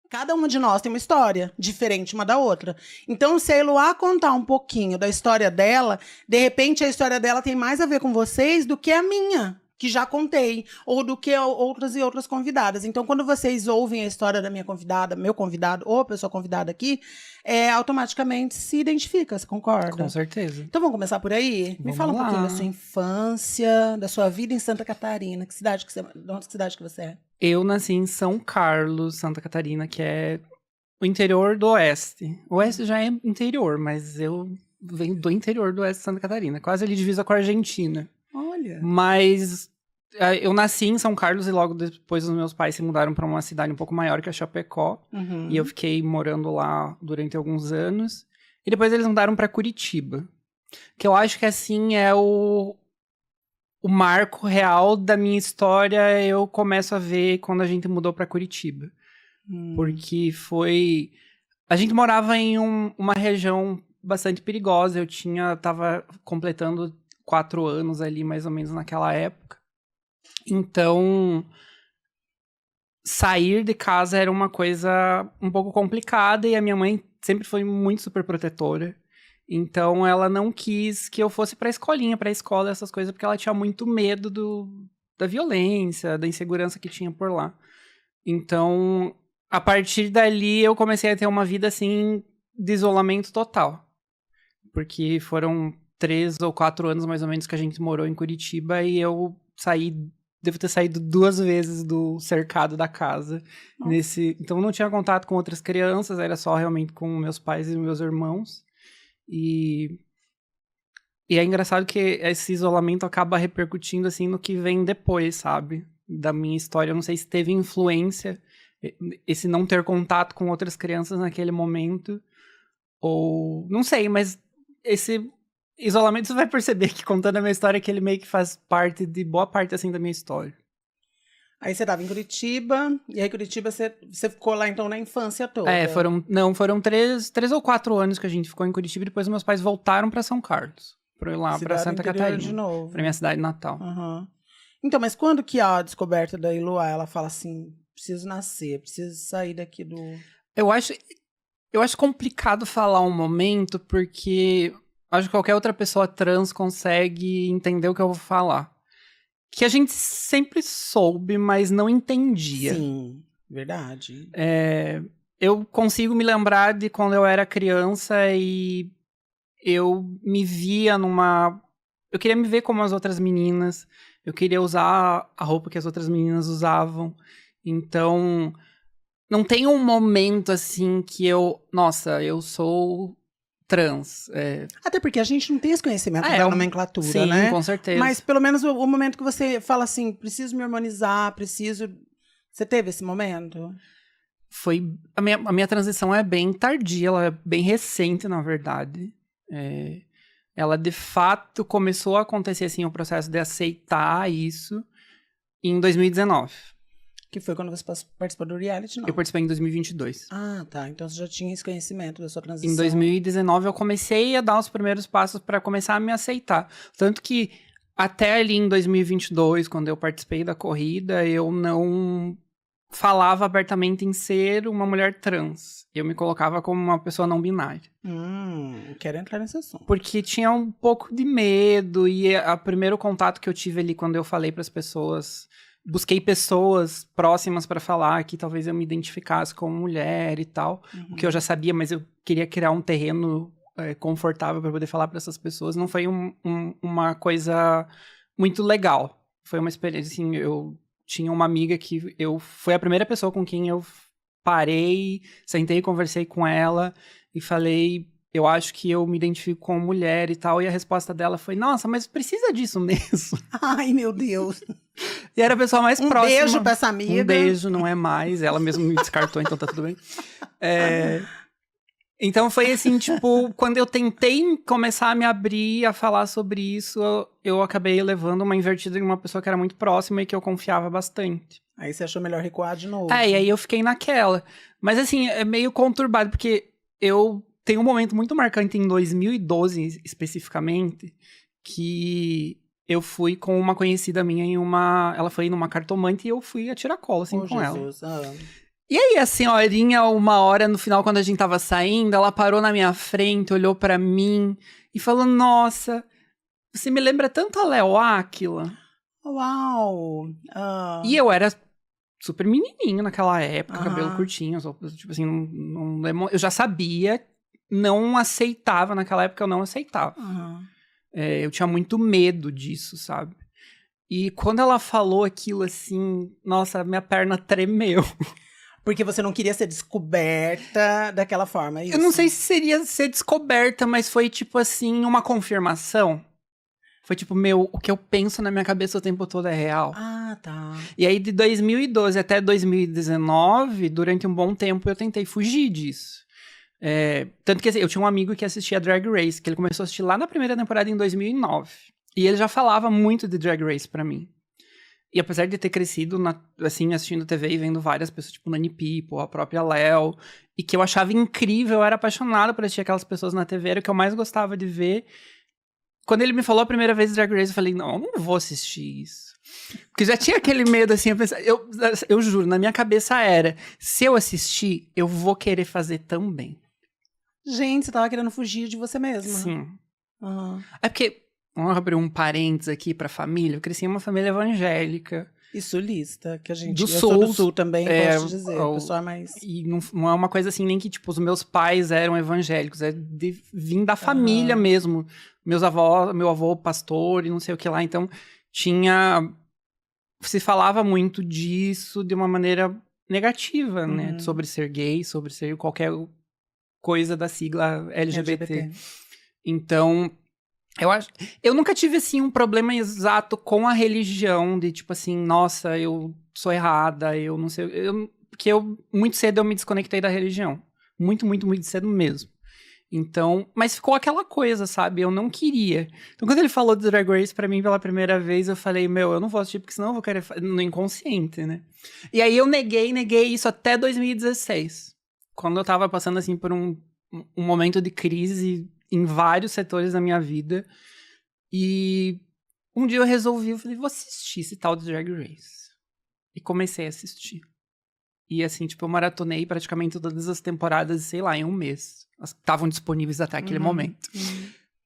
Cada uma de nós tem uma história diferente uma da outra. Então, se a Eloá contar um pouquinho da história dela, de repente a história dela tem mais a ver com vocês do que a minha, que já contei, ou do que outras e outras convidadas. Então, quando vocês ouvem a história da minha convidada, meu convidado ou a pessoa convidada aqui, automaticamente se identifica, você concorda? Com certeza. Então, vamos começar por aí? Me Vamos fala um pouquinho lá. da sua infância, da sua vida em Santa Catarina. De onde cidade que você é? Eu nasci em São Carlos, Santa Catarina, que é o interior do oeste. O oeste já é interior, mas eu venho do interior do oeste de Santa Catarina, quase ali divisa com a Argentina. Olha. Mas eu nasci em São Carlos e logo depois os meus pais se mudaram para uma cidade um pouco maior que é Chapecó. Uhum. E eu fiquei morando lá durante alguns anos. E depois eles mudaram para Curitiba. Que eu acho que assim é o marco real da minha história. Eu começo a ver quando a gente mudou para Curitiba. Porque foi... A gente morava em uma região bastante perigosa. Eu tava completando 4 anos ali, mais ou menos, naquela época. Então, sair de casa era uma coisa um pouco complicada e a minha mãe sempre foi muito super protetora. Então, ela não quis que eu fosse pra escola, essas coisas, porque ela tinha muito medo da violência, da insegurança que tinha por lá. Então, a partir dali, eu comecei a ter uma vida, assim, de isolamento total. Porque foram 3 ou 4 anos, mais ou menos, que a gente morou em Curitiba e eu devo ter saído 2 vezes do cercado da casa. Então, não tinha contato com outras crianças, era só realmente com meus pais e meus irmãos. E é engraçado que esse isolamento acaba repercutindo, assim, no que vem depois, sabe? Da minha história. Eu não sei se teve influência esse não ter contato com outras crianças naquele momento. Ou... Não sei, mas esse isolamento você vai perceber que contando a minha história que ele meio que faz parte de boa parte, assim, da minha história. Aí você estava em Curitiba, e aí Curitiba você ficou lá então na infância toda? Foram 3 ou 4 anos que a gente ficou em Curitiba e depois meus pais voltaram para São Carlos. Pra ir lá pra Santa Catarina. De novo. Pra minha cidade natal. Uhum. Então, mas quando que a descoberta da Eloá, ela fala assim, preciso nascer, preciso sair daqui do... Eu acho complicado falar um momento, porque acho que qualquer outra pessoa trans consegue entender o que eu vou falar. Que a gente sempre soube, mas não entendia. Sim, verdade. Eu consigo me lembrar de quando eu era criança e eu me via eu queria me ver como as outras meninas. Eu queria usar a roupa que as outras meninas usavam. Então, não tem um momento assim que nossa, eu sou trans. Até porque a gente não tem esse conhecimento da nomenclatura, sim, né? Sim, com certeza. Mas pelo menos o momento que você fala assim, preciso me harmonizar, Você teve esse momento? A minha transição é bem tardia, ela é bem recente, na verdade. Ela, de fato, começou a acontecer, assim, o processo de aceitar isso em 2019. Que foi quando você participou do reality, não? Eu participei em 2022. Ah, tá. Então você já tinha esse conhecimento da sua transição. Em 2019 eu comecei a dar os primeiros passos para começar a me aceitar. Tanto que até ali em 2022, quando eu participei da corrida, eu não falava abertamente em ser uma mulher trans. Eu me colocava como uma pessoa não binária. Quero entrar nesse assunto. Porque tinha um pouco de medo e o primeiro contato que eu tive ali quando eu falei para as pessoas... Busquei pessoas próximas para falar que talvez eu me identificasse como mulher e tal. O que eu já sabia, mas eu queria criar um terreno confortável para poder falar para essas pessoas. Não foi uma coisa muito legal. Foi uma experiência, assim, eu tinha uma amiga que foi a primeira pessoa com quem eu parei, sentei e conversei com ela e falei... Eu acho que eu me identifico como mulher e tal. E a resposta dela foi, nossa, mas precisa disso mesmo. Ai, meu Deus. E era a pessoa mais próxima. Um beijo pra essa amiga. Um beijo, não é mais. Ela mesma me descartou, então tá tudo bem. Então foi assim, tipo, quando eu tentei começar a me abrir, a falar sobre isso, eu acabei levando uma invertida em uma pessoa que era muito próxima e que eu confiava bastante. Aí você achou melhor recuar de novo. E aí eu fiquei naquela. Mas assim, é meio conturbado, porque tem um momento muito marcante em 2012, especificamente, que eu fui com uma conhecida minha ela foi numa cartomante e eu fui a tiracolo, assim, com Jesus. Ela. E aí a senhorinha, uma hora no final, quando a gente tava saindo, ela parou na minha frente, olhou pra mim e falou, nossa, você me lembra tanto a Léo Áquila. Uau! E eu era super menininho naquela época, cabelo Aham. curtinho, tipo assim, eu já sabia, não aceitava, naquela época eu não aceitava. Aham. Eu tinha muito medo disso, sabe? E quando ela falou aquilo assim, nossa, minha perna tremeu. Porque você não queria ser descoberta daquela forma, é isso? Eu não sei se seria ser descoberta, mas foi tipo assim, uma confirmação. Foi tipo, o que eu penso na minha cabeça o tempo todo é real. Ah, tá. E aí, de 2012 até 2019, durante um bom tempo, eu tentei fugir disso. Tanto que assim, eu tinha um amigo que assistia Drag Race, que ele começou a assistir lá na primeira temporada em 2009. E ele já falava muito de Drag Race pra mim. E apesar de ter crescido, assim, assistindo TV e vendo várias pessoas, tipo Nani People, a própria Léo, e que eu achava incrível, eu era apaixonado por assistir aquelas pessoas na TV, era o que eu mais gostava de ver. Quando ele me falou a primeira vez de Drag Race, eu falei, não, eu não vou assistir isso. Porque já tinha aquele medo, assim, eu juro, na minha cabeça era, se eu assistir, eu vou querer fazer também. Gente, você tava querendo fugir de você mesma. Sim. Aham. É porque, vamos abrir um parênteses aqui pra família, eu cresci em uma família evangélica. E sulista, que a gente... Do eu sou do sul, sul também, posso te dizer. O pessoal é mais... E não é uma coisa assim, nem que, tipo, os meus pais eram evangélicos, vim da família mesmo. Meu avô pastor e não sei o que lá, então se falava muito disso de uma maneira negativa, né? Sobre ser gay, sobre ser qualquer coisa da sigla LGBT. Então, eu nunca tive, assim, um problema exato com a religião, de tipo assim, nossa, eu sou errada, eu não sei... Porque muito cedo eu me desconectei da religião. Muito, muito, muito cedo mesmo. Então, mas ficou aquela coisa, sabe? Eu não queria. Então, quando ele falou de Drag Race pra mim pela primeira vez, eu falei, eu não vou assistir, porque senão eu vou querer... No inconsciente, né? E aí eu neguei isso até 2016. Quando eu tava passando, assim, por um momento de crise em vários setores da minha vida. E um dia eu falei, vou assistir esse tal de Drag Race. E comecei a assistir. E assim, tipo, eu maratonei praticamente todas as temporadas, sei lá, em um mês. Elas estavam disponíveis até aquele momento.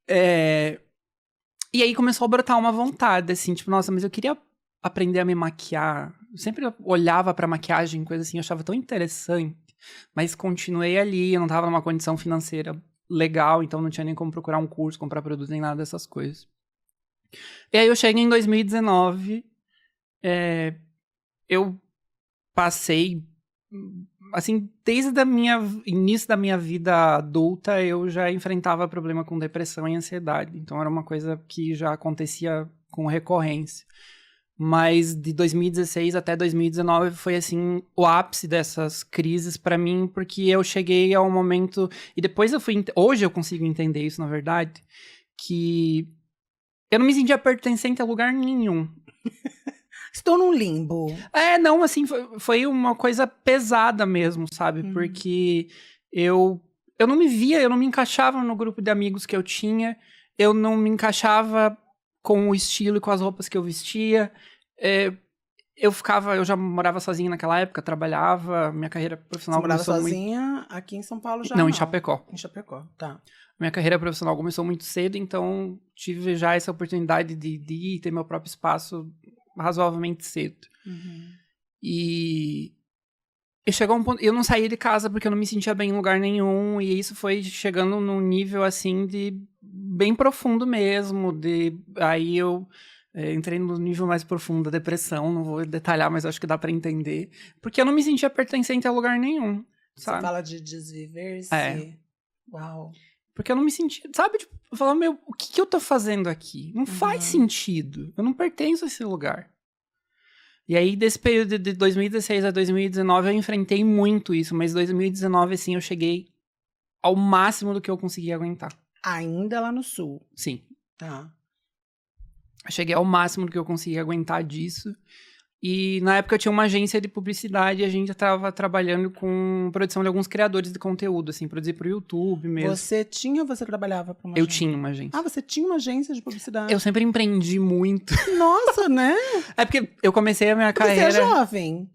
E aí começou a brotar uma vontade, assim, tipo, nossa, mas eu queria aprender a me maquiar. Eu sempre olhava pra maquiagem, coisa assim, eu achava tão interessante. Mas continuei ali, eu não tava numa condição financeira legal, então não tinha nem como procurar um curso, comprar produto, nem nada dessas coisas. E aí eu cheguei em 2019, eu passei, assim, desde o início da minha vida adulta, eu já enfrentava problema com depressão e ansiedade, então era uma coisa que já acontecia com recorrência. Mas de 2016 até 2019 foi, assim, o ápice dessas crises pra mim, porque eu cheguei a um momento... E depois hoje eu consigo entender isso, na verdade, que eu não me sentia pertencente a lugar nenhum. Estou num limbo. Não, assim, foi uma coisa pesada mesmo, sabe? Porque eu não me via, eu não me encaixava no grupo de amigos que eu tinha, eu não me encaixava com o estilo e com as roupas que eu vestia. Eu já morava sozinha naquela época, trabalhava, minha carreira profissional começou... Você morava sozinha aqui em São Paulo já? Não, em Chapecó. Em Chapecó, tá. Minha carreira profissional começou muito cedo, então tive já essa oportunidade de ir ter meu próprio espaço razoavelmente cedo. E chegou um ponto... Eu não saía de casa porque eu não me sentia bem em lugar nenhum, e isso foi chegando num nível, assim, de bem profundo mesmo, aí eu entrei no nível mais profundo da depressão, não vou detalhar, mas acho que dá pra entender, porque eu não me sentia pertencente a lugar nenhum, sabe? Você fala de desviver-se? Uau. Porque eu não me sentia, sabe? Tipo, eu falava, o que eu tô fazendo aqui? Não faz sentido, eu não pertenço a esse lugar. E aí, desse período de 2016 a 2019, eu enfrentei muito isso, mas em 2019, assim, eu cheguei ao máximo do que eu conseguia aguentar. Ainda lá no sul? Sim. Tá. Eu cheguei ao máximo do que eu conseguia aguentar disso. E na época eu tinha uma agência de publicidade e a gente estava trabalhando com produção de alguns criadores de conteúdo, assim, produzir pro YouTube mesmo. Você tinha ou você trabalhava pra uma agência? Eu agência? tinha uma agência. Ah, você tinha uma agência de publicidade? Eu sempre empreendi muito. Nossa, né? É porque eu comecei a minha carreira... Você é jovem.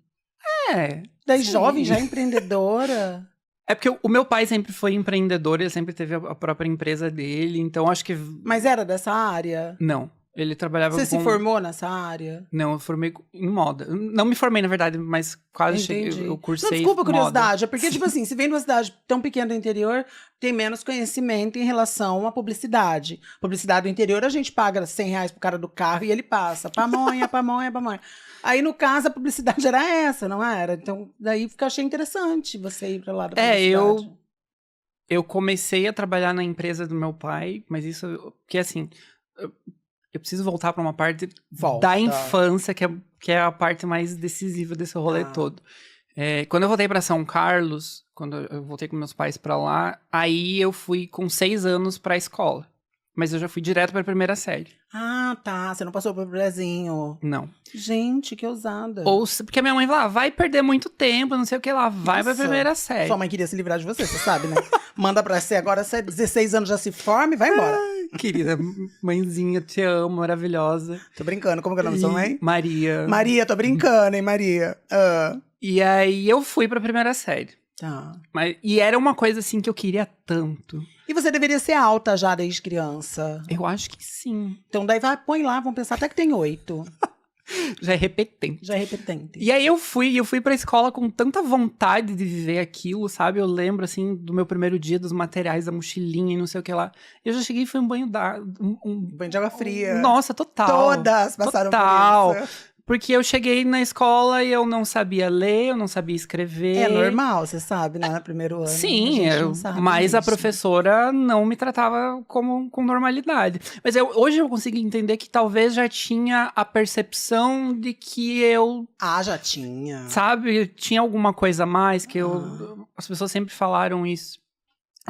Das jovens, já empreendedora. É porque o meu pai sempre foi empreendedor, ele sempre teve a própria empresa dele, então acho que... Mas era dessa área? Não, ele trabalhava Você se formou nessa área? Não, eu formei em moda. Não me formei, na verdade, mas quase cheguei, eu cursei Não, desculpa a curiosidade, moda. é porque, tipo assim, se vem de uma cidade tão pequena do interior, tem menos conhecimento em relação à publicidade. Publicidade do interior, a gente paga R$100 pro cara do carro e ele passa, pamonha, pamonha, pamonha. Aí, no caso, a publicidade era essa, não era? Então, daí eu achei interessante você ir pra lá da publicidade. Eu comecei a trabalhar na empresa do meu pai, mas isso... Porque, assim, eu preciso voltar pra uma parte da infância, que é a parte mais decisiva desse rolê todo. Quando eu voltei pra São Carlos, quando eu voltei com meus pais pra lá, aí eu fui com 6 anos pra escola. Mas eu já fui direto pra primeira série. Ah, tá. Você não passou pro Brezinho. Não. Gente, que ousada. Porque a minha mãe falava, vai perder muito tempo, não sei o que lá, vai pra primeira série. Sua mãe queria se livrar de você sabe, né? Manda pra você agora, você 16 anos já se forma e vai embora. Querida, mãezinha, te amo, maravilhosa. Tô brincando, como que é o nome da sua mãe? Maria. Maria, tô brincando, hein, Maria? E aí eu fui pra primeira série. Tá. E era uma coisa assim que eu queria tanto. E você deveria ser alta já desde criança. Eu acho que sim. Então daí põe lá, vamos pensar até que tem 8. Já é repetente. Já é repetente. E aí eu fui pra escola com tanta vontade de viver aquilo, sabe? Eu lembro, assim, do meu primeiro dia, dos materiais, da mochilinha e não sei o que lá. Eu já cheguei e fui um banho banho de água fria. Nossa, total. Todas passaram por isso. Porque eu cheguei na escola e eu não sabia ler, eu não sabia escrever. É normal, você sabe, né? No primeiro ano. Sim, mas a professora não me tratava com normalidade. Mas hoje eu consigo entender que talvez já tinha a percepção de que eu... Ah, já tinha. Sabe, tinha alguma coisa a mais que as pessoas sempre falaram isso.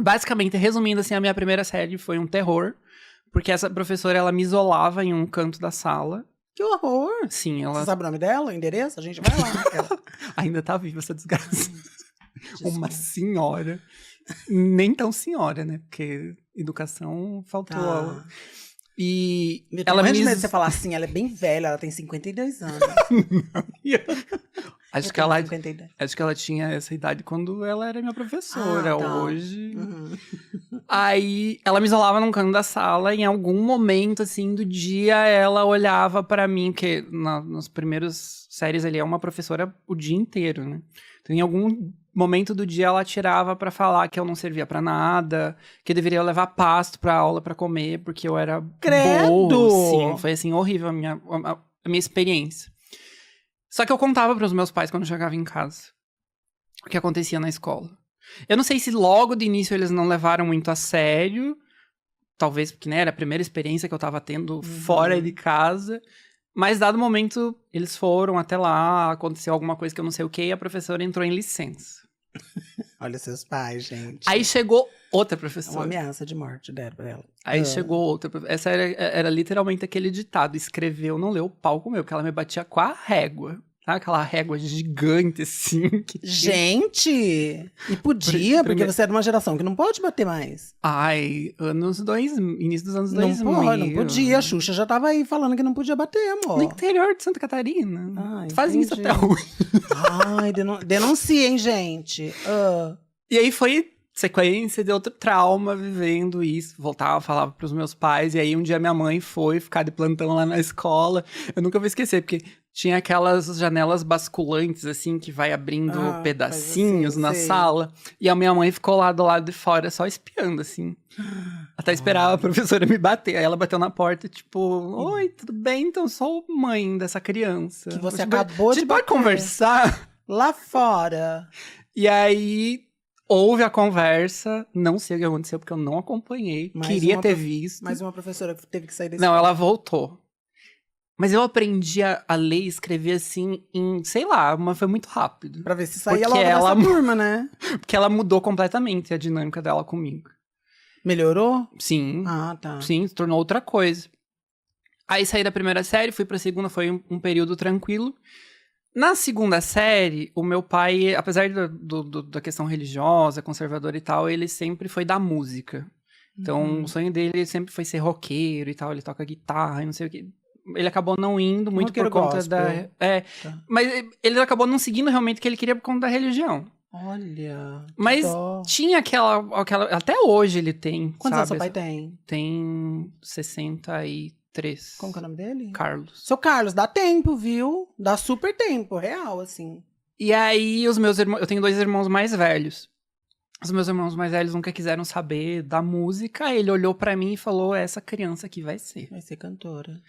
Basicamente, resumindo assim, a minha primeira série foi um terror. Porque essa professora, ela me isolava em um canto da sala. Que horror! Sim, ela... Você sabe o nome dela, o endereço? A gente vai lá. Ainda tá viva essa desgraça. Uma senhora. Nem tão senhora, né? Porque educação faltou. Tá. E ela mesmo de você falar assim, ela é bem velha, ela tem 52 anos. Acho que ela tinha essa idade quando ela era minha professora. Tá. Hoje... Aí, ela me isolava num canto da sala e em algum momento, assim, do dia, ela olhava pra mim, porque nas primeiras séries ali é uma professora o dia inteiro, né? Então, em algum momento do dia, ela tirava pra falar que eu não servia pra nada, que eu deveria levar pasto pra aula pra comer, porque eu era burro. Sim, foi, assim, horrível a minha experiência. Só que eu contava pros meus pais quando eu chegava em casa o que acontecia na escola. Eu não sei se logo de início eles não levaram muito a sério. Talvez porque, né, era a primeira experiência que eu tava tendo fora de casa. Mas, dado momento, eles foram até lá, aconteceu alguma coisa que eu não sei o que, e a professora entrou em licença. Olha seus pais, gente. Aí chegou outra É professora. uma ameaça de morte deram pra ela. Aí chegou outra professora. Essa era literalmente aquele ditado: escreveu, não leu, pau comeu, porque ela me batia com a régua. Sabe aquela régua gigante, assim? Gente! E podia, porque você é de uma geração que não pode bater mais. Ai, início dos anos 2000. Não podia. A Xuxa já tava aí falando que não podia bater, amor. No interior de Santa Catarina. Ai, fazem isso até hoje. Ai, denunciem, gente. E aí foi sequência de outro trauma vivendo isso. Voltava, falava pros meus pais. E aí um dia minha mãe foi ficar de plantão lá na escola. Eu nunca vou esquecer, porque... Tinha aquelas janelas basculantes, assim, que vai abrindo pedacinhos assim, na sala. E a minha mãe ficou lá do lado de fora, só espiando, assim. Até esperava a professora me bater. Aí ela bateu na porta, tipo... Oi, tudo bem? Então, sou mãe dessa criança. Que você acabou de bater. Pode conversar? Lá fora. E aí, houve a conversa. Não sei o que aconteceu, porque eu não acompanhei. Queria ter visto. Mais uma professora que teve que sair desse... Não, ela voltou. Mas eu aprendi a ler e escrever assim em, sei lá, mas foi muito rápido. Pra ver se saía logo dessa turma, né? Porque ela mudou completamente a dinâmica dela comigo. Melhorou? Sim. Ah, tá. Sim, se tornou outra coisa. Aí saí da primeira série, fui pra segunda, foi um período tranquilo. Na segunda série, o meu pai, apesar da questão religiosa, conservadora e tal, ele sempre foi da música. Então, o sonho dele sempre foi ser roqueiro e tal, ele toca guitarra e não sei o quê. ele acabou não indo muito por conta gospel. Tá. Mas ele acabou não seguindo realmente o que ele queria por conta da religião. Olha, mas dó. Tinha aquela... Até hoje ele tem, Quantos anos sabe? seu pai tem? Tem 63. Como que é o nome dele? Carlos. Seu Carlos, dá tempo, viu? Dá super tempo, real, assim. E aí, os meus irmãos... Eu tenho 2 irmãos mais velhos. Os meus irmãos mais velhos nunca quiseram saber da música. Ele olhou pra mim e falou, essa criança aqui vai ser. Vai ser cantora.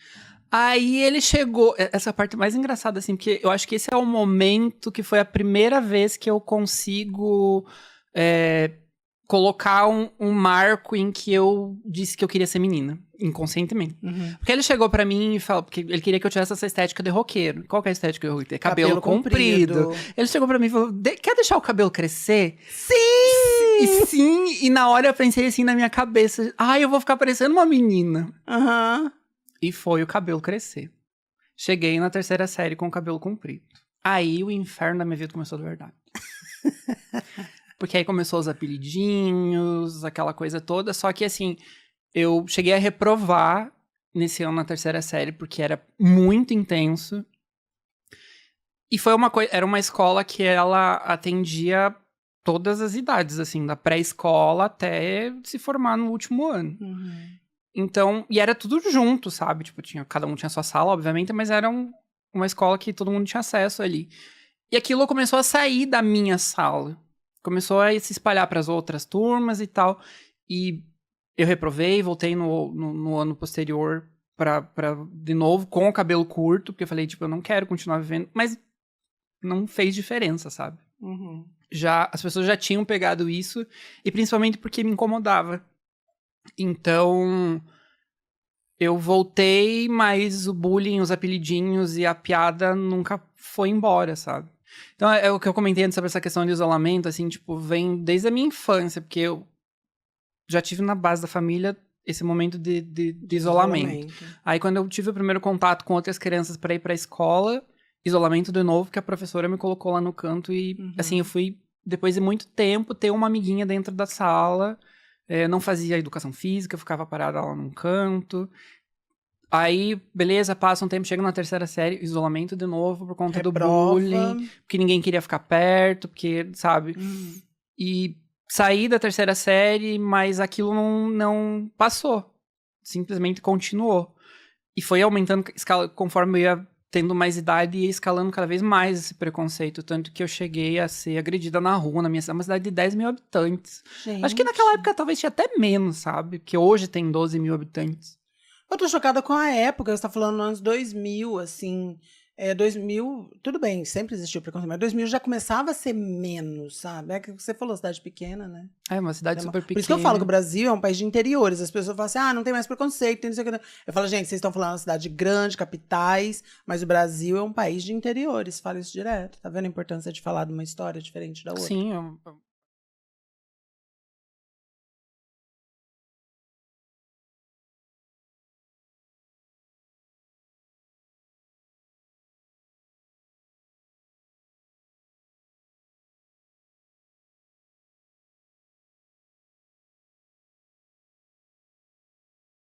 Aí ele chegou... Essa parte mais engraçada, assim, porque eu acho que esse é o momento que foi a primeira vez que eu consigo colocar um marco em que eu disse que eu queria ser menina, inconscientemente. Uhum. Porque ele chegou pra mim e falou... Porque ele queria que eu tivesse essa estética de roqueiro. Qual que é a estética de roqueiro? Cabelo comprido. Ele chegou pra mim e falou, quer deixar o cabelo crescer? Sim! Sim! E na hora eu pensei assim na minha cabeça, eu vou ficar parecendo uma menina. Aham. E foi o cabelo crescer. Cheguei na 3ª série com o cabelo comprido. Aí o inferno da minha vida começou de verdade. Porque aí começou os apelidinhos, aquela coisa toda. Só que assim, eu cheguei a reprovar nesse ano na 3ª série, porque era muito intenso. E foi era uma escola que ela atendia todas as idades, assim, da pré-escola até se formar no último ano. Uhum. Então, e era tudo junto, sabe? Tipo, cada um tinha sua sala, obviamente, mas era uma escola que todo mundo tinha acesso ali. E aquilo começou a sair da minha sala. Começou a se espalhar para as outras turmas e tal. E eu reprovei, voltei no ano posterior de novo, com o cabelo curto, porque eu falei, tipo, eu não quero continuar vivendo. Mas não fez diferença, sabe? Uhum. As pessoas já tinham pegado isso, e principalmente porque me incomodava. Então, eu voltei, mas o bullying, os apelidinhos e a piada nunca foi embora, sabe? Então, é o que eu comentei antes sobre essa questão de isolamento, assim, tipo, vem desde a minha infância, porque eu já tive na base da família esse momento de isolamento. Aí, quando eu tive o primeiro contato com outras crianças para ir pra escola, isolamento de novo, que a professora me colocou lá no canto e, assim, eu fui, depois de muito tempo, ter uma amiguinha dentro da sala. Não fazia educação física, ficava parada lá num canto. Aí, beleza, passa um tempo, chega na 3ª série, isolamento de novo por conta do bullying, porque ninguém queria ficar perto, porque, sabe? E saí da 3ª série, mas aquilo não passou. Simplesmente continuou. E foi aumentando conforme eu ia tendo mais idade e escalando cada vez mais esse preconceito. Tanto que eu cheguei a ser agredida na rua, na minha cidade, uma cidade de 10 mil habitantes. Gente. Acho que naquela época talvez tinha até menos, sabe? Porque hoje tem 12 mil habitantes. Eu tô chocada com a época, você tá falando nos anos 2000, assim... 2000, tudo bem, sempre existiu preconceito, mas 2000 já começava a ser menos, sabe? É que você falou, cidade pequena, né? É uma cidade super pequena. Por isso que eu falo que o Brasil é um país de interiores. As pessoas falam assim, não tem mais preconceito, tem não sei o que. Eu falo, gente, vocês estão falando de uma cidade grande, capitais, mas o Brasil é um país de interiores. Falo isso direto. Tá vendo a importância de falar de uma história diferente da outra? Sim,